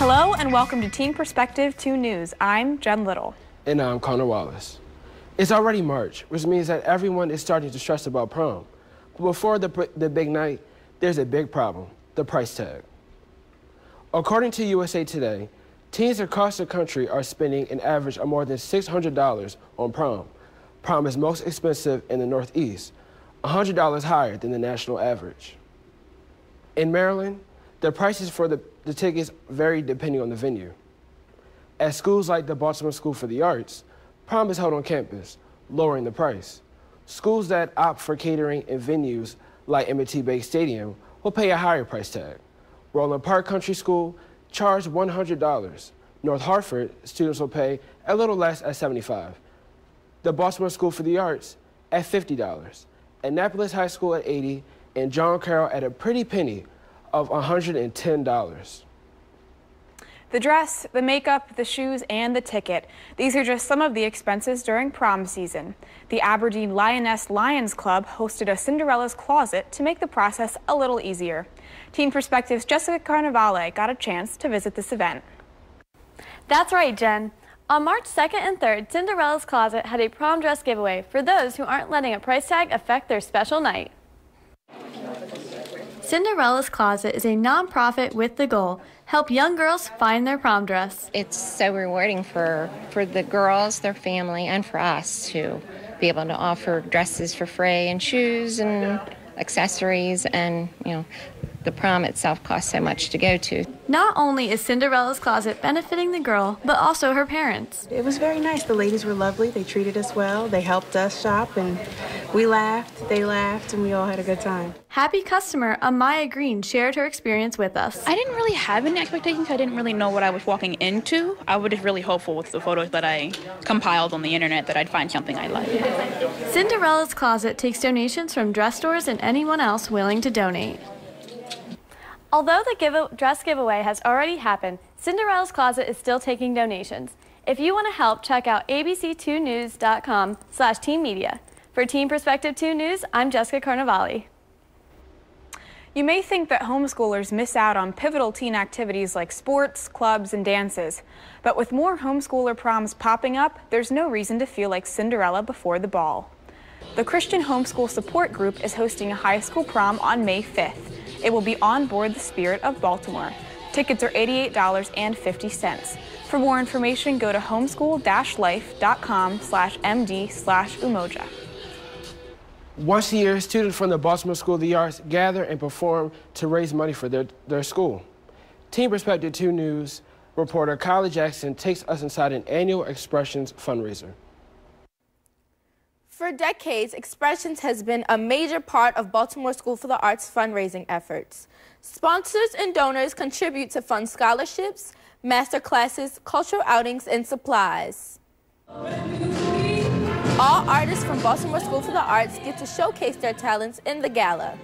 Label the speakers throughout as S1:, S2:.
S1: Hello and welcome to Teen Perspective 2 News. I'm Jen Little.
S2: And I'm Connor Wallace. It's already March, which means that everyone is starting to stress about prom. But before the big night, there's a big problem, the price tag. According to USA Today, teens across the country are spending an average of more than $600 on prom. Prom is most expensive in the Northeast, $100 higher than the national average. In Maryland, the prices for the tickets vary depending on the venue. At schools like the Baltimore School for the Arts, prom is held on campus, lowering the price. Schools that opt for catering in venues like M&T Bank Stadium will pay a higher price tag. Roland Park Country School charged $100. North Hartford students will pay a little less at $75. The Baltimore School for the Arts at $50. Annapolis High School at $80, and John Carroll at a pretty penny of $110.
S1: The dress, the makeup, the shoes, and the ticket. These are just some of the expenses during prom season. The Aberdeen Lioness Lions Club hosted a Cinderella's Closet to make the process a little easier. Teen Perspective's Jessica Carnevale got a chance to visit this event.
S3: That's right, Jen. On March 2nd and 3rd, Cinderella's Closet had a prom dress giveaway for those who aren't letting a price tag affect their special night. Cinderella's Closet is a nonprofit with the goal help young girls find their prom dress.
S4: It's so rewarding for the girls, their family, and for us to be able to offer dresses for free and shoes and accessories, and the prom itself costs so much to go to.
S3: Not only is Cinderella's Closet benefiting the girl, but also her parents.
S5: It was very nice. The ladies were lovely. They treated us well. They helped us shop, and we laughed, they laughed, and we all had a good time.
S3: Happy customer Amaya Green shared her experience with us.
S6: I didn't really have any expectations. I didn't really know what I was walking into. I was just really hopeful with the photos that I compiled on the internet that I'd find something I liked.
S3: Cinderella's Closet takes donations from dress stores and anyone else willing to donate. Although the dress giveaway has already happened, Cinderella's Closet is still taking donations. If you want to help, check out abc2news.com/teenmedia. For Teen Perspective 2 News, I'm Jessica Carnevale.
S1: You may think that homeschoolers miss out on pivotal teen activities like sports, clubs, and dances. But with more homeschooler proms popping up, there's no reason to feel like Cinderella before the ball. The Christian Homeschool Support Group is hosting a high school prom on May 5th. It will be on board the Spirit of Baltimore. Tickets are $88.50. For more information, go to homeschool-life.com/md/Umoja.
S2: Once a year, students from the Baltimore School of the Arts gather and perform to raise money for their school. Teen Perspective 2 News reporter Kyla Jackson takes us inside an annual Expressions fundraiser.
S7: For decades, Expressions has been a major part of Baltimore School for the Arts fundraising efforts. Sponsors and donors contribute to fund scholarships, master classes, cultural outings, and supplies. All artists from Baltimore School for the Arts get to showcase their talents in the gala.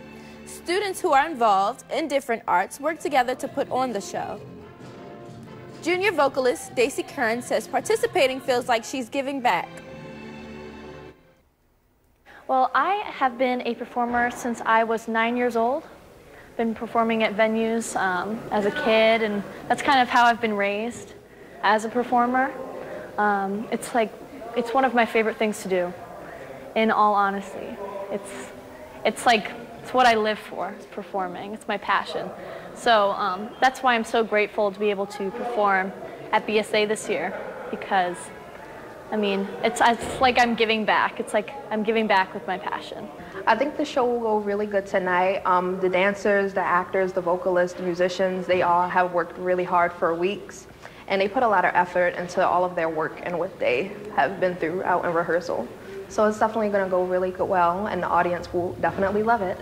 S7: Students who are involved in different arts work together to put on the show. Junior vocalist Stacey Kern says participating feels like she's giving back.
S3: Well, I have been a performer since I was 9 years old. Been performing at venues as a kid, and that's kind of how I've been raised as a performer. It's one of my favorite things to do, in all honesty. It's what I live for, performing. It's my passion. So that's why I'm so grateful to be able to perform at BSA this year, because it's like I'm giving back. It's like I'm giving back with my passion.
S8: I think the show will go really good tonight. The dancers, the actors, the vocalists, the musicians, they all have worked really hard for weeks. And they put a lot of effort into all of their work and what they have been through out in rehearsal. So it's definitely going to go really well, and the audience will definitely love it.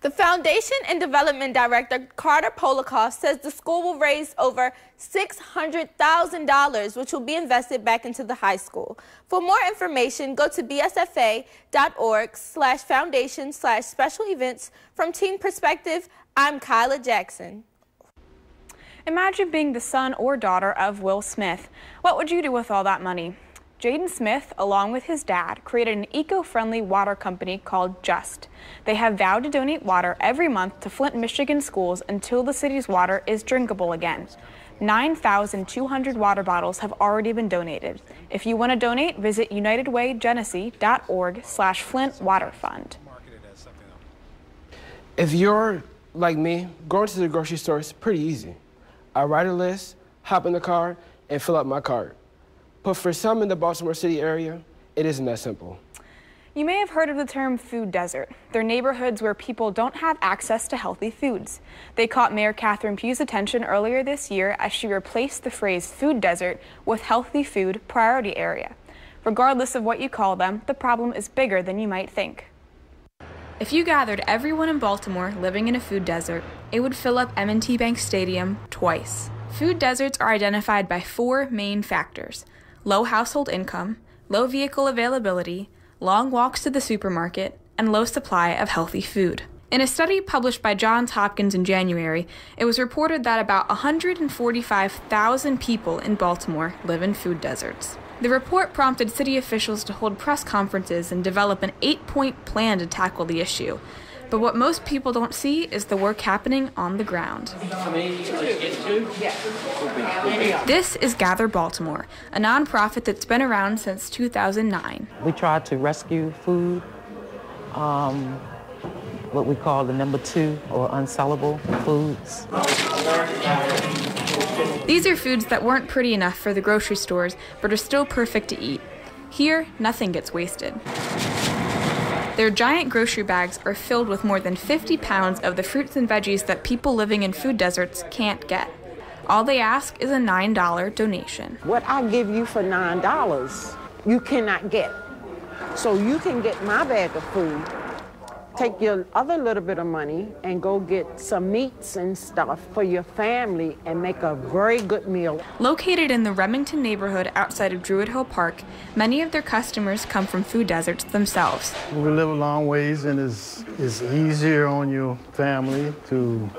S7: The Foundation and Development Director, Carter Polikoff, says the school will raise over $600,000, which will be invested back into the high school. For more information, go to bsfa.org/foundation/special events. From Teen Perspective, I'm Kyla Jackson.
S1: Imagine being the son or daughter of Will Smith. What would you do with all that money? Jaden Smith, along with his dad, created an eco-friendly water company called Just. They have vowed to donate water every month to Flint, Michigan schools until the city's water is drinkable again. 9,200 water bottles have already been donated. If you want to donate, visit unitedwaygenesee.org/Flint Water Fund.
S2: If you're like me, going to the grocery store is pretty easy. I write a list, hop in the car, and fill up my cart. But for some in the Baltimore City area, it isn't that simple.
S1: You may have heard of the term food desert. They're neighborhoods where people don't have access to healthy foods. They caught Mayor Catherine Pugh's attention earlier this year as she replaced the phrase food desert with healthy food priority area. Regardless of what you call them, the problem is bigger than you might think. If you gathered everyone in Baltimore living in a food desert, it would fill up M&T Bank Stadium twice. Food deserts are identified by 4 main factors: low household income, low vehicle availability, long walks to the supermarket, and low supply of healthy food. In a study published by Johns Hopkins in January, it was reported that about 145,000 people in Baltimore live in food deserts. The report prompted city officials to hold press conferences and develop an 8-point plan to tackle the issue. But what most people don't see is the work happening on the ground. This is Gather Baltimore, a nonprofit that's been around since 2009.
S9: We try to rescue food, what we call the number 2 or unsellable foods.
S1: These are foods that weren't pretty enough for the grocery stores, but are still perfect to eat. Here, nothing gets wasted. Their giant grocery bags are filled with more than 50 pounds of the fruits and veggies that people living in food deserts can't get. All they ask is a $9 donation.
S10: What I give you for $9, you cannot get. So you can get my bag of food, take your other little bit of money and go get some meats and stuff for your family and make a very good meal.
S1: Located in the Remington neighborhood outside of Druid Hill Park, many of their customers come from food deserts themselves.
S11: We live a long ways and it's easier on your family to.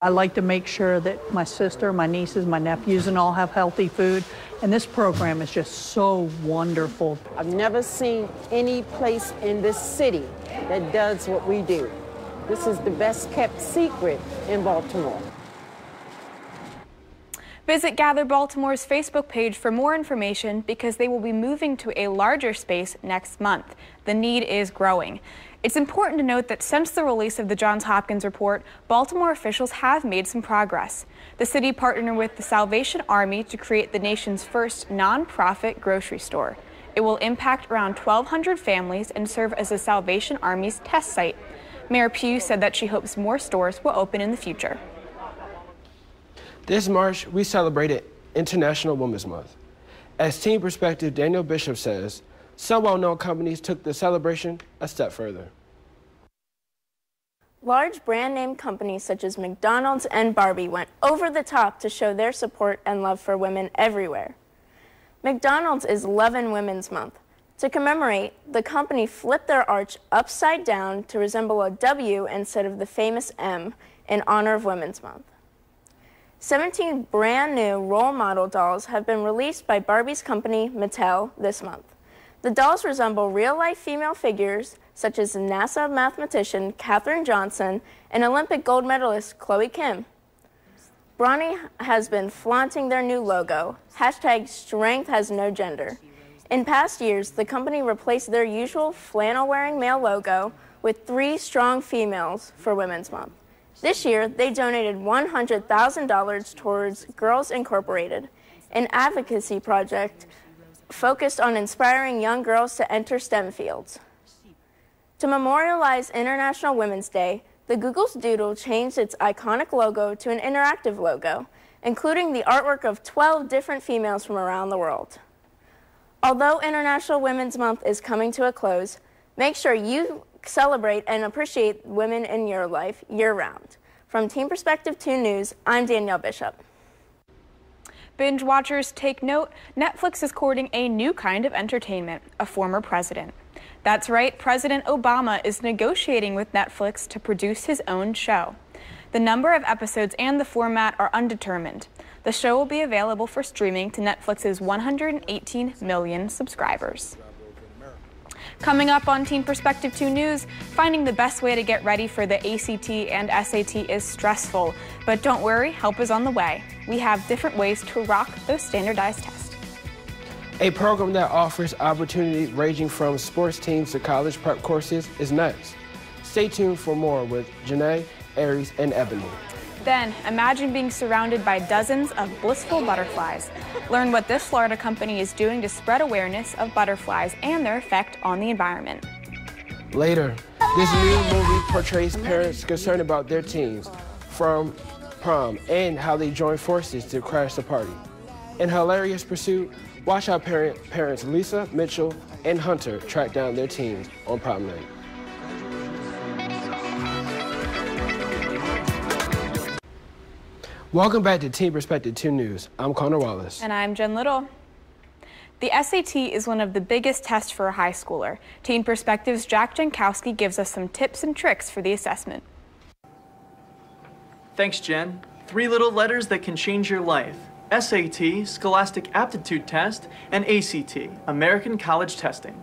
S12: I like to make sure that my sister, my nieces, my nephews and all have healthy food. And this program is just so wonderful.
S10: I've never seen any place in this city that does what we do. This is the best kept secret in Baltimore.
S1: Visit Gather Baltimore's Facebook page for more information because they will be moving to a larger space next month. The need is growing. It's important to note that since the release of the Johns Hopkins report, Baltimore officials have made some progress. The city partnered with the Salvation Army to create the nation's first nonprofit grocery store. It will impact around 1,200 families and serve as the Salvation Army's test site. Mayor Pugh said that she hopes more stores will open in the future.
S2: This March, we celebrated International Women's Month. As Team Perspective Daniel Bishop says, some well-known companies took the celebration a step further.
S7: Large brand name companies such as McDonald's and Barbie went over the top to show their support and love for women everywhere. McDonald's is Lovin' Women's Month. To commemorate, the company flipped their arch upside down to resemble a W instead of the famous M in honor of Women's Month. 17 brand new role model dolls have been released by Barbie's company, Mattel, this month. The dolls resemble real-life female figures such as NASA mathematician Katherine Johnson and Olympic gold medalist Chloe Kim. Brawny has been flaunting their new logo, #StrengthHasNoGender. In past years, the company replaced their usual flannel-wearing male logo with 3 strong females for Women's Month. This year, they donated $100,000 towards Girls Incorporated, an advocacy project focused on inspiring young girls to enter STEM fields. To memorialize International Women's Day, the Google's Doodle changed its iconic logo to an interactive logo, including the artwork of 12 different females from around the world. Although International Women's Month is coming to a close, make sure you celebrate and appreciate women in your life year-round. From Team Perspective 2 News, I'm Danielle Bishop.
S1: Binge watchers take note, Netflix is courting a new kind of entertainment, a former president. That's right, President Obama is negotiating with Netflix to produce his own show. The number of episodes and the format are undetermined. The show will be available for streaming to Netflix's 118 million subscribers. Coming up on Teen Perspective 2 News, finding the best way to get ready for the ACT and SAT is stressful, but don't worry, help is on the way. We have different ways to rock those standardized tests.
S2: A program that offers opportunity ranging from sports teams to college prep courses is next. Stay tuned for more with Janae, Aries, and Ebony.
S1: Then, imagine being surrounded by dozens of blissful butterflies. Learn what this Florida company is doing to spread awareness of butterflies and their effect on the environment.
S2: Later, this new movie portrays parents concerned about their teens from prom and how they join forces to crash the party. In hilarious pursuit, watch how parents Lisa, Mitchell, and Hunter track down their teens on prom night. Welcome back to Teen Perspective 2 News. I'm Connor Wallace.
S1: And I'm Jen Little. The SAT is one of the biggest tests for a high schooler. Teen Perspective's Jack Jankowski gives us some tips and tricks for the assessment.
S13: Thanks, Jen. 3 little letters that can change your life. SAT, Scholastic Aptitude Test, and ACT, American College Testing.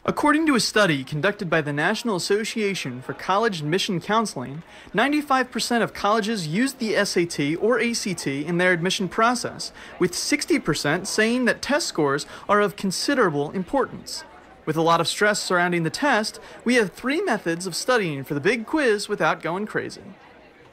S13: According to a study conducted by the National Association for College Admission Counseling, 95% of colleges use the SAT or ACT in their admission process, with 60% saying that test scores are of considerable importance. With a lot of stress surrounding the test, we have 3 methods of studying for the big quiz without going crazy.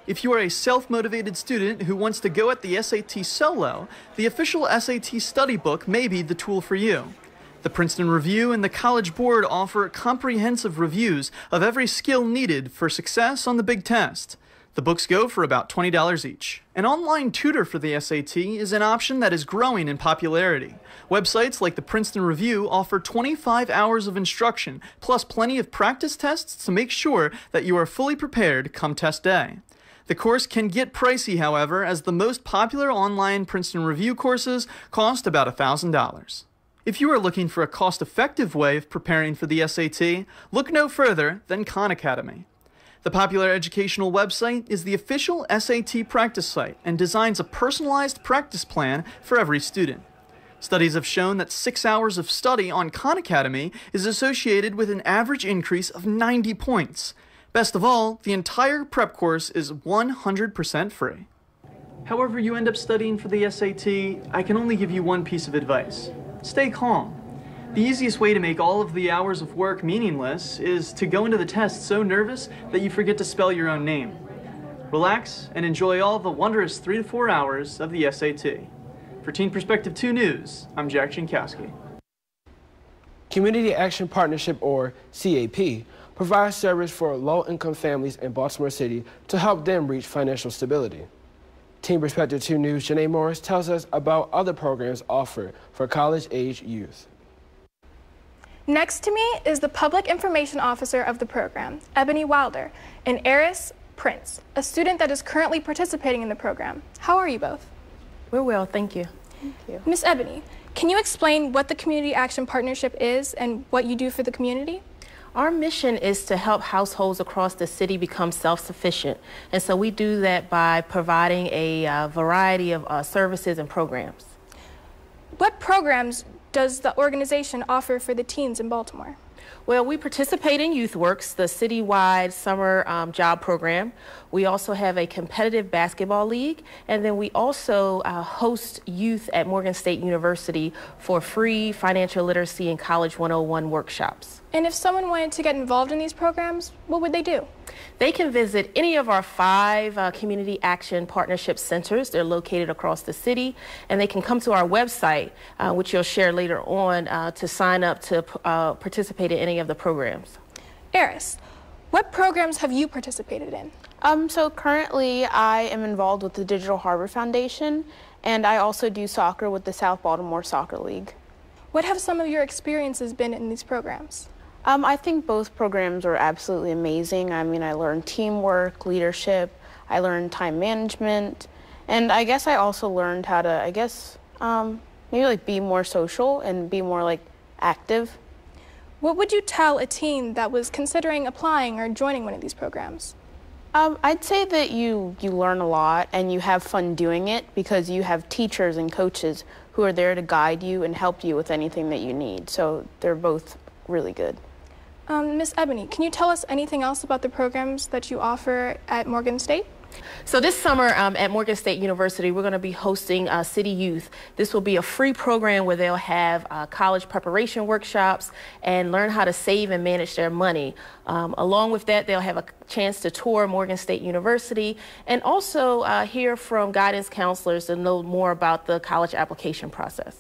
S13: If you are a self-motivated student who wants to go at the SAT solo, the official SAT study book may be the tool for you. The Princeton Review and the College Board offer comprehensive reviews of every skill needed for success on the big test. The books go for about $20 each. An online tutor for the SAT is an option that is growing in popularity. Websites like the Princeton Review offer 25 hours of instruction, plus plenty of practice tests to make sure that you are fully prepared come test day. The course can get pricey, however, as the most popular online Princeton Review courses cost about $1,000. If you are looking for a cost-effective way of preparing for the SAT, look no further than Khan Academy. The popular educational website is the official SAT practice site and designs a personalized practice plan for every student. Studies have shown that 6 hours of study on Khan Academy is associated with an average increase of 90 points. Best of all, the entire prep course is 100% free. However you end up studying for the SAT, I can only give you one piece of advice. Stay calm. The easiest way to make all of the hours of work meaningless is to go into the test so nervous that you forget to spell your own name. Relax and enjoy all the wondrous 3 to 4 hours of the SAT. For Teen Perspective 2 News, I'm Jack Jankowski.
S2: Community Action Partnership, or CAP, provides service for low-income families in Baltimore City to help them reach financial stability. Teen Perspective 2 News' Janae Morris tells us about other programs offered for college-age youth.
S14: Next to me is the Public Information Officer of the program, Ebony Wilder, and Eris Prince, a student that is currently participating in the program. How are you both?
S5: We're well, thank you.
S14: Thank you. Miss Ebony, can you explain what the Community Action Partnership is and what you do for the community?
S5: Our mission is to help households across the city become self-sufficient, and so we do that by providing a variety of services and programs.
S14: What programs does the organization offer for the teens in Baltimore?
S5: Well, we participate in YouthWorks, the citywide summer job program. We also have a competitive basketball league, and then we also host youth at Morgan State University for free financial literacy and College 101 workshops.
S14: And if someone wanted to get involved in these programs, what would they do?
S5: They can visit any of our 5 Community Action Partnership Centers. They're located across the city, and they can come to our website, which you'll share later on, to sign up to participate in any of the programs.
S14: Eris, what programs have you participated in?
S15: So currently I am involved with the Digital Harbor Foundation, and I also do soccer with the South Baltimore Soccer League.
S14: What have some of your experiences been in these programs?
S15: I think both programs are absolutely amazing. I mean, I learned teamwork, leadership, I learned time management, and I guess I also learned how to, maybe like be more social and be more like active.
S14: What would you tell a teen that was considering applying or joining one of these programs?
S15: I'd say that you learn a lot and you have fun doing it because you have teachers and coaches who are there to guide you and help you with anything that you need. So they're both really good.
S14: Ms. Ebony, can you tell us anything else about the programs that you offer at Morgan State?
S5: So this summer at Morgan State University, we're going to be hosting City Youth. This will be a free program where they'll have college preparation workshops and learn how to save and manage their money. Along with that, they'll have a chance to tour Morgan State University and also hear from guidance counselors to know more about the college application process.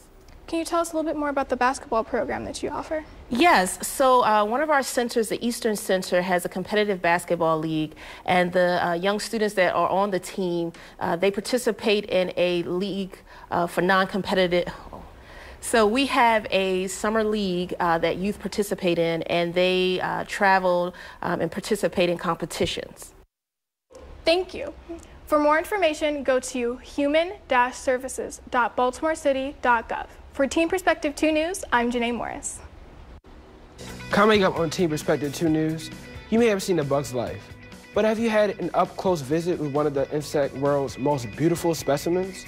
S14: Can you tell us a little bit more about the basketball program that you offer?
S5: Yes, so one of our centers, the Eastern Center, has a competitive basketball league, and the young students that are on the team, they participate in a league for non-competitive. So we have a summer league that youth participate in, and they travel and participate in competitions.
S14: Thank you. For more information, go to human-services.baltimorecity.gov. For Team Perspective 2 News, I'm Janae Morris.
S2: Coming up on Team Perspective 2 News, you may have seen a bug's life, but have you had an up-close visit with one of the insect world's most beautiful specimens?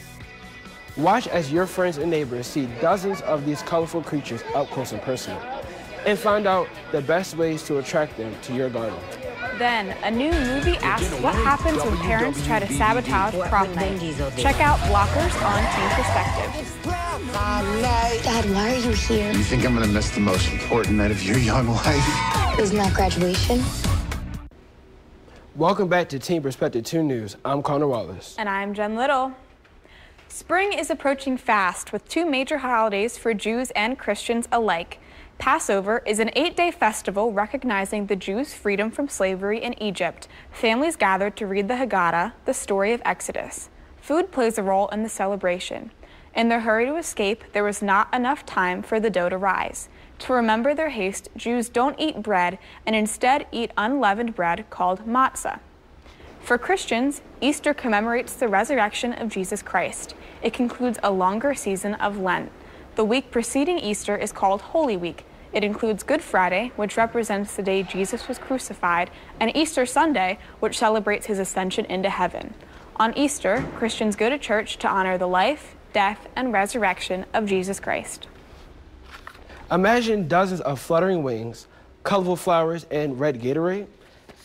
S2: Watch as your friends and neighbors see dozens of these colorful creatures up close and personal, and find out the best ways to attract them to your garden.
S1: Then, a new movie asks what happens when parents try to sabotage prom night. Check out Blockers on Team Perspective.
S16: Dad, why are you here?
S17: You think I'm gonna miss the most important night of your young life?
S16: Isn't that graduation?
S2: Welcome back to Team Perspective 2 News. I'm Connor Wallace.
S1: And I'm Jen Little. Spring is approaching fast with two major holidays for Jews and Christians alike. Passover is an 8-day festival recognizing the Jews' freedom from slavery in Egypt. Families gather to read the Haggadah, the story of Exodus. Food plays a role in the celebration. In their hurry to escape, there was not enough time for the dough to rise. To remember their haste, Jews don't eat bread and instead eat unleavened bread called matzah. For Christians, Easter commemorates the resurrection of Jesus Christ. It concludes a longer season of Lent. The week preceding Easter is called Holy Week. It includes Good Friday, which represents the day Jesus was crucified, and Easter Sunday, which celebrates his ascension into heaven. On Easter, Christians go to church to honor the life, death, and resurrection of Jesus Christ.
S2: Imagine dozens of fluttering wings, colorful flowers, and red Gatorade.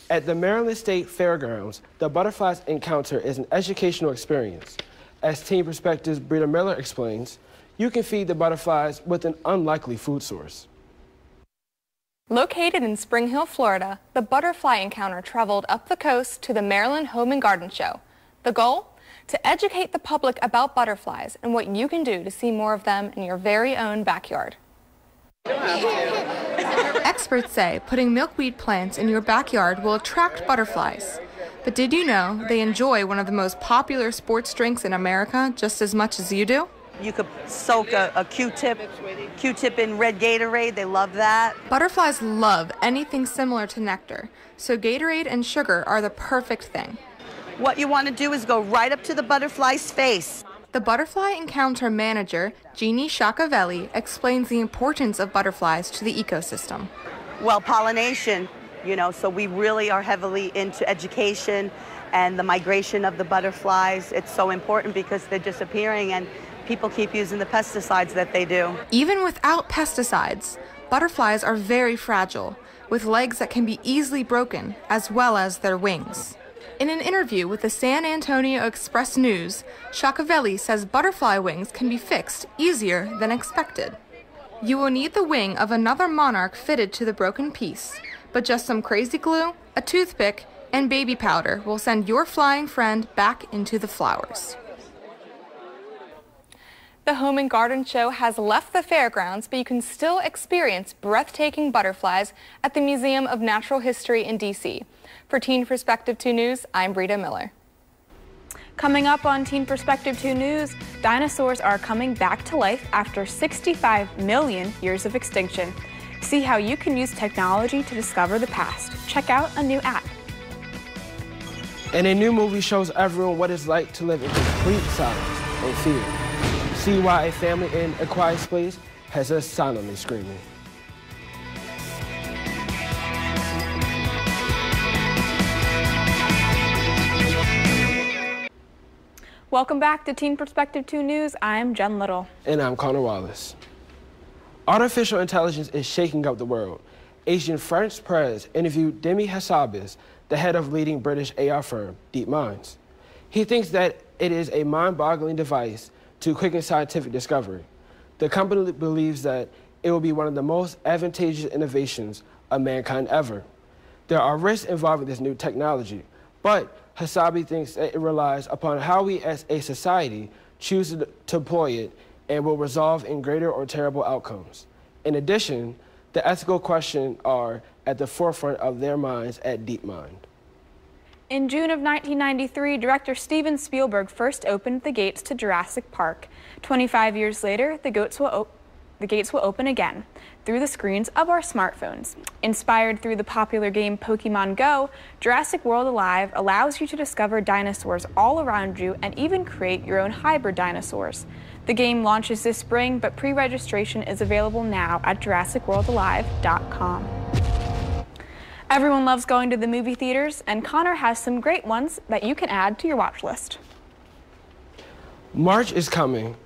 S2: At the Maryland State Fairgrounds, the Butterflies Encounter is an educational experience. As Team Perspective's Brita Miller explains, you can feed the butterflies with an unlikely food source.
S18: Located in Spring Hill, Florida, the Butterfly Encounter traveled up the coast to the Maryland Home and Garden Show. The goal? To educate the public about butterflies and what you can do to see more of them in your very own backyard. Experts say putting milkweed plants in your backyard will attract butterflies. But did you know they enjoy one of the most popular sports drinks in America just as much as you do?
S19: You could soak a Q-tip in red Gatorade. They love that.
S18: Butterflies love anything similar to nectar, so Gatorade and sugar are the perfect thing.
S19: What you want to do is go right up to the butterfly's face.
S18: The Butterfly Encounter manager, Jeannie Shacavelli, explains the importance of butterflies to the ecosystem.
S19: Well, pollination, so we really are heavily into education and the migration of the butterflies. It's so important because they're disappearing and people keep using the pesticides that they do.
S18: Even without pesticides, butterflies are very fragile, with legs that can be easily broken, as well as their wings. In an interview with the San Antonio Express News, Shacavelli says butterfly wings can be fixed easier than expected. You will need the wing of another monarch fitted to the broken piece, but just some crazy glue, a toothpick, and baby powder will send your flying friend back into the flowers. The Home and Garden Show has left the fairgrounds, but you can still experience breathtaking butterflies at the Museum of Natural History in D.C. For Teen Perspective 2 News, I'm Brita Miller.
S1: Coming up on Teen Perspective 2 News, dinosaurs are coming back to life after 65 million years of extinction. See how you can use technology to discover the past. Check out a new app.
S2: And a new movie shows everyone what it's like to live in complete silence and fear. See why a family in a quiet space has us silently screaming.
S1: Welcome back to Teen Perspective 2 News. I'm Jen Little.
S2: And I'm Connor Wallace. Artificial intelligence is shaking up the world. Asian French press interviewed Demi Hassabis, the head of leading British AI firm, DeepMind. He thinks that it is a mind-boggling device to quicken scientific discovery. The company believes that it will be one of the most advantageous innovations of mankind ever. There are risks involving this new technology, but Hasabi thinks that it relies upon how we as a society choose to deploy it and will result in greater or terrible outcomes. In addition, the ethical questions are at the forefront of their minds at DeepMind.
S1: In June of 1993, director Steven Spielberg first opened the gates to Jurassic Park. 25 years later, the gates will open again through the screens of our smartphones. Inspired through the popular game Pokemon Go, Jurassic World Alive allows you to discover dinosaurs all around you and even create your own hybrid dinosaurs. The game launches this spring, but pre-registration is available now at JurassicWorldAlive.com. Everyone loves going to the movie theaters, and Connor has some great ones that you can add to your watch list.
S2: March is coming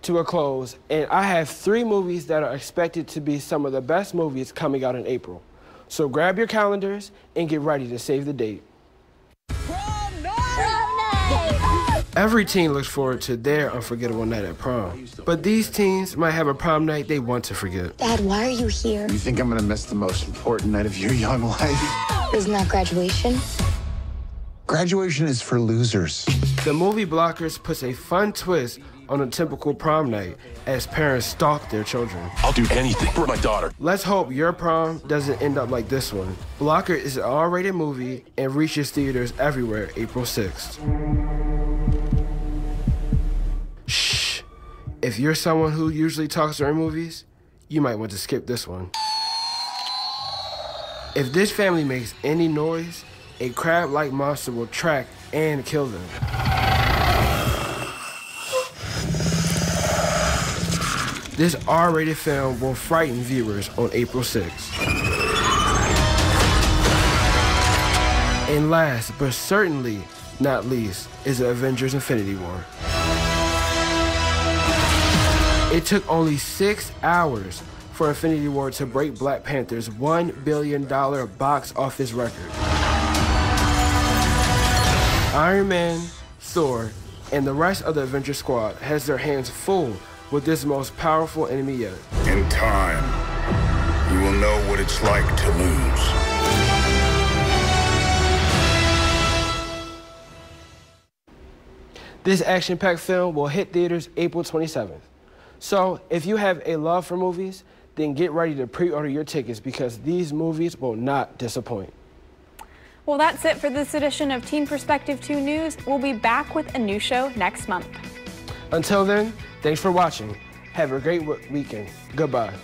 S2: to a close, and I have 3 movies that are expected to be some of the best movies coming out in April. So grab your calendars and get ready to save the date. Every teen looks forward to their unforgettable night at prom. But these teens might have a prom night they want to forget.
S16: Dad, why are you here?
S17: You think I'm gonna miss the most important night of your young life?
S16: Isn't that graduation?
S17: Graduation is for losers.
S2: The movie Blockers puts a fun twist on a typical prom night as parents stalk their children.
S20: I'll do anything for my daughter.
S2: Let's hope your prom doesn't end up like this one. Blocker is an R-rated movie and reaches theaters everywhere April 6th. Shh. If you're someone who usually talks during movies, you might want to skip this one. If this family makes any noise, a crab-like monster will track and kill them. This R-rated film will frighten viewers on April 6th. And last, but certainly not least, is the Avengers Infinity War. It took only 6 hours for Infinity War to break Black Panther's $1 billion box office record. Iron Man, Thor, and the rest of the Avengers squad has their hands full with this most powerful enemy yet.
S20: In time, you will know what it's like to lose.
S2: This action-packed film will hit theaters April 27th. So if you have a love for movies, then get ready to pre-order your tickets because these movies will not disappoint.
S1: Well, that's it for this edition of Teen Perspective 2 News. We'll be back with a new show next month.
S2: Until then, thanks for watching. Have a great weekend. Goodbye.